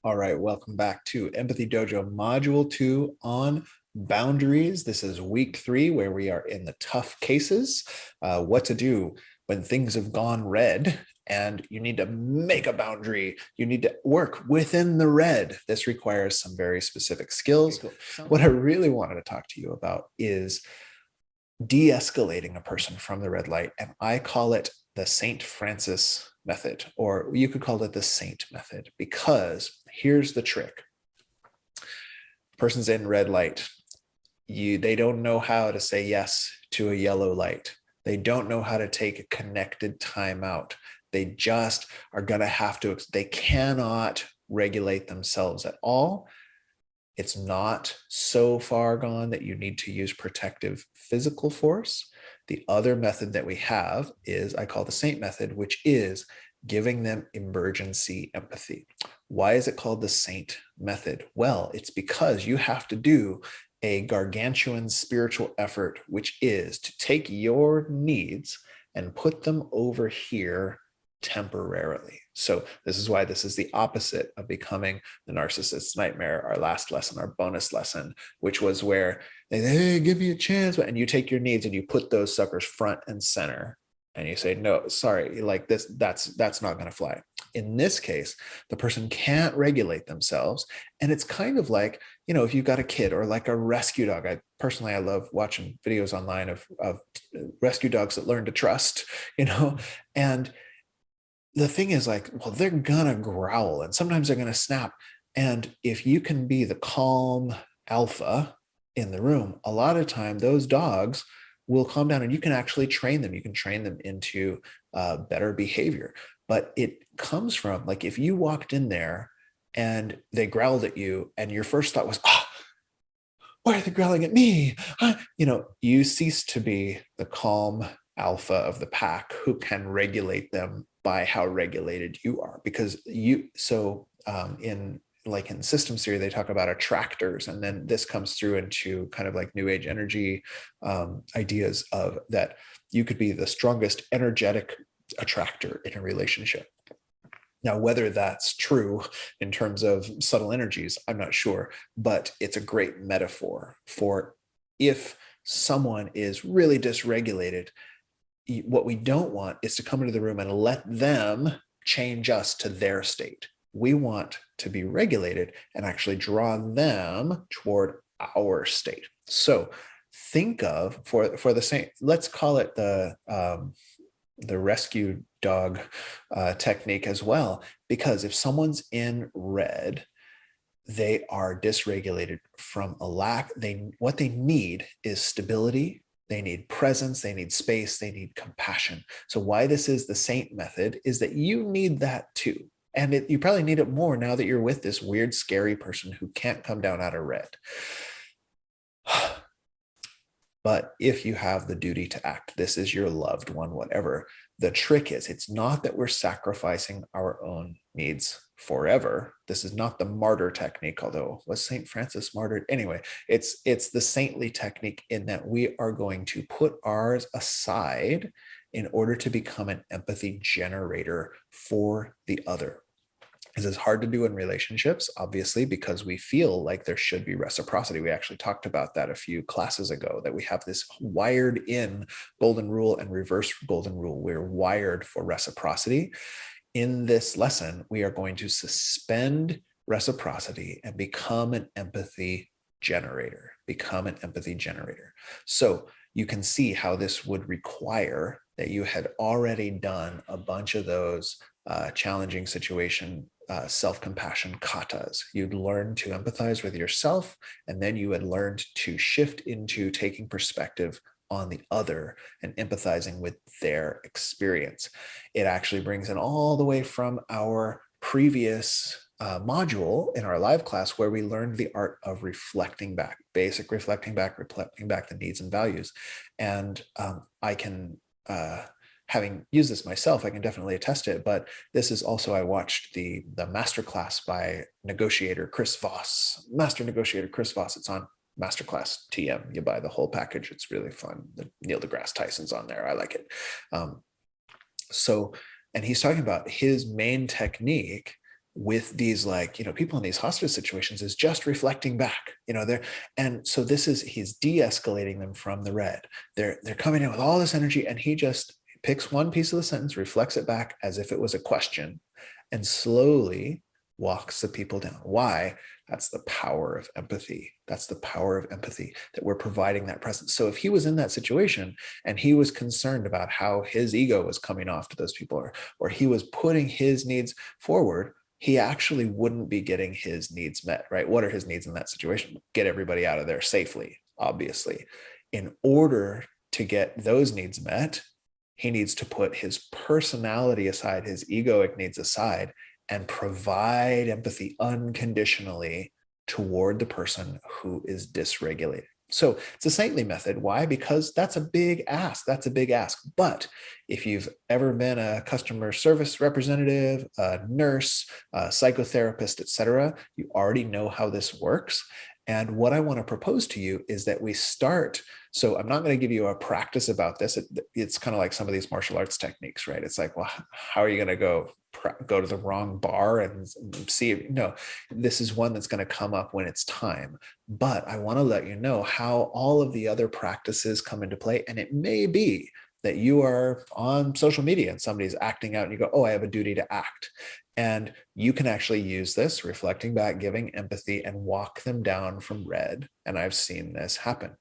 All right, welcome back to Empathy Dojo Module 2 on boundaries. This is week 3 where we are in the tough cases, what to do when things have gone red and you need to make a boundary. You need to work within the red. This requires some very specific skills. Okay, cool. What I really wanted to talk to you about is de-escalating a person from the red light, and I call it the St. Francis method, or you could call it the saint method, because here's the trick. Person's in red light. They don't know how to say yes to a yellow light. They don't know how to take a connected timeout. They just are going to have to, they cannot regulate themselves at all. It's not so far gone that you need to use protective physical force. The other method that we have is, I call the saint method, which is giving them emergency empathy. Why is it called the saint method? Well, it's because you have to do a gargantuan spiritual effort, which is to take your needs and put them over here temporarily. So this is why this is the opposite of becoming the narcissist's nightmare, our last lesson, our bonus lesson, which was where they say, hey, give me a chance. And you take your needs and you put those suckers front and center. And you say, no, sorry, like this, that's not going to fly. In this case, the person can't regulate themselves. And it's kind of like, if you've got a kid or like a rescue dog. I love watching videos online of rescue dogs that learn to trust, and the thing is, like, well, they're gonna growl and sometimes they're gonna snap. And if you can be the calm alpha in the room, a lot of time those dogs will calm down, and you can actually train them. You can train them into better behavior. But it comes from, like, if you walked in there and they growled at you and your first thought was, why are they growling at me? You cease to be the calm alpha of the pack who can regulate them by how regulated you are. Because in systems theory, they talk about attractors, and then this comes through into kind of like new age energy ideas of that you could be the strongest energetic attractor in a relationship. Now, whether that's true in terms of subtle energies, I'm not sure, but it's a great metaphor for if someone is really dysregulated. What we don't want is to come into the room and let them change us to their state. We want to be regulated and actually draw them toward our state. So think of, for the same, let's call it the rescue dog technique as well, because if someone's in red, they are dysregulated from a lack. What they need is stability. They need presence, they need space, they need compassion. So why this is the saint method is that you need that too. And you probably need it more now that you're with this weird, scary person who can't come down out of red. But if you have the duty to act, this is your loved one, whatever. The trick is, it's not that we're sacrificing our own needs forever. This is not the martyr technique, although was St. Francis martyred? Anyway, it's the saintly technique in that we are going to put ours aside in order to become an empathy generator for the other. This is hard to do in relationships, obviously, because we feel like there should be reciprocity. We actually talked about that a few classes ago, that we have this wired in golden rule and reverse golden rule. We're wired for reciprocity. In this lesson, we are going to suspend reciprocity and become an empathy generator. So you can see how this would require that you had already done a bunch of those challenging situation self-compassion katas. You'd learn to empathize with yourself, and then you had learned to shift into taking perspective on the other and empathizing with their experience. It actually brings in all the way from our previous module in our live class, where we learned the art of reflecting back, basic reflecting back the needs and values. And I can having used this myself, I can definitely attest to it. But this is also, I watched the masterclass by negotiator Chris Voss, master negotiator Chris Voss. It's on Masterclass TM. You buy the whole package. It's really fun. Neil deGrasse Tyson's on there. I like it. And he's talking about his main technique with these, like, people in these hostage situations is just reflecting back, there. And so he's de-escalating them from the red. They're coming in with all this energy, and he just picks one piece of the sentence, reflects it back as if it was a question, and slowly walks the people down. Why? That's the power of empathy. That's the power of empathy, that we're providing that presence. So if he was in that situation and he was concerned about how his ego was coming off to those people, or he was putting his needs forward, he actually wouldn't be getting his needs met, right? What are his needs in that situation? Get everybody out of there safely, obviously. In order to get those needs met, he needs to put his personality aside, his egoic needs aside, and provide empathy unconditionally toward the person who is dysregulated. So it's a saintly method. Why? Because that's a big ask. That's a big ask. But if you've ever been a customer service representative, a nurse, a psychotherapist, etc., you already know how this works. And what I want to propose to you is that we start. So I'm not going to give you a practice about this. It's kind of like some of these martial arts techniques, right? It's like, well, how are you going to go to the wrong bar and see? No, this is one that's going to come up when it's time. But I want to let you know how all of the other practices come into play. And it may be that you are on social media and somebody's acting out and you go, oh, I have a duty to act. And you can actually use this, reflecting back, giving empathy, and walk them down from red. And I've seen this happen.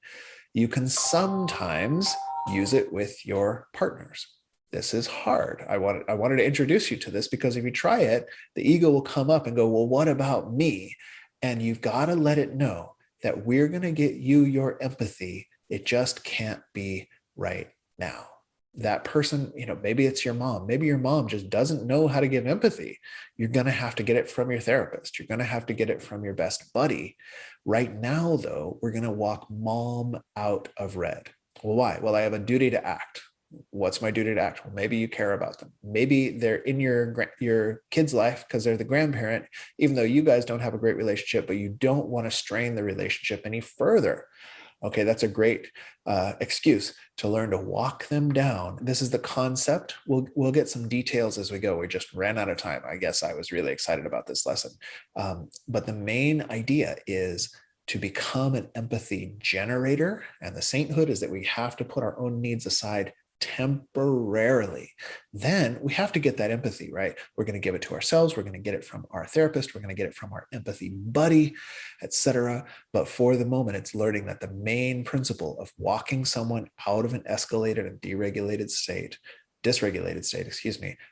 You can sometimes use it with your partners. This is hard. I wanted to introduce you to this because if you try it, the ego will come up and go, well, what about me? And you've got to let it know that we're going to get you your empathy. It just can't be right now. That person, maybe it's your mom. Maybe your mom just doesn't know how to give empathy. You're going to have to get it from your therapist. You're going to have to get it from your best buddy. Right now, though, we're going to walk mom out of red. Well, why? Well, I have a duty to act. What's my duty to act? Well, maybe you care about them. Maybe they're in your kid's life because they're the grandparent, even though you guys don't have a great relationship, but you don't want to strain the relationship any further. Okay, that's a great excuse to learn to walk them down. This is the concept. We'll get some details as we go. We just ran out of time. I guess I was really excited about this lesson. But the main idea is to become an empathy generator. And the sainthood is that we have to put our own needs aside temporarily. Then we have to get that empathy, right? We're going to give it to ourselves. We're going to get it from our therapist. We're going to get it from our empathy buddy, etc. But for the moment, it's learning that the main principle of walking someone out of an escalated and dysregulated state,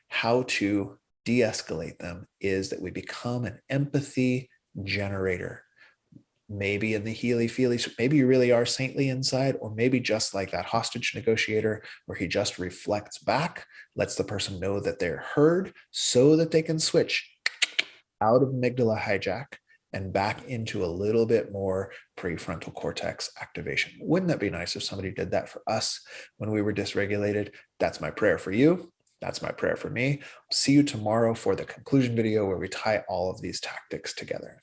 how to de-escalate them is that we become an empathy generator. Maybe in the healy-feely, maybe you really are saintly inside, or maybe just like that hostage negotiator where he just reflects back, lets the person know that they're heard so that they can switch out of amygdala hijack and back into a little bit more prefrontal cortex activation. Wouldn't that be nice if somebody did that for us when we were dysregulated? That's my prayer for you. That's my prayer for me. See you tomorrow for the conclusion video where we tie all of these tactics together.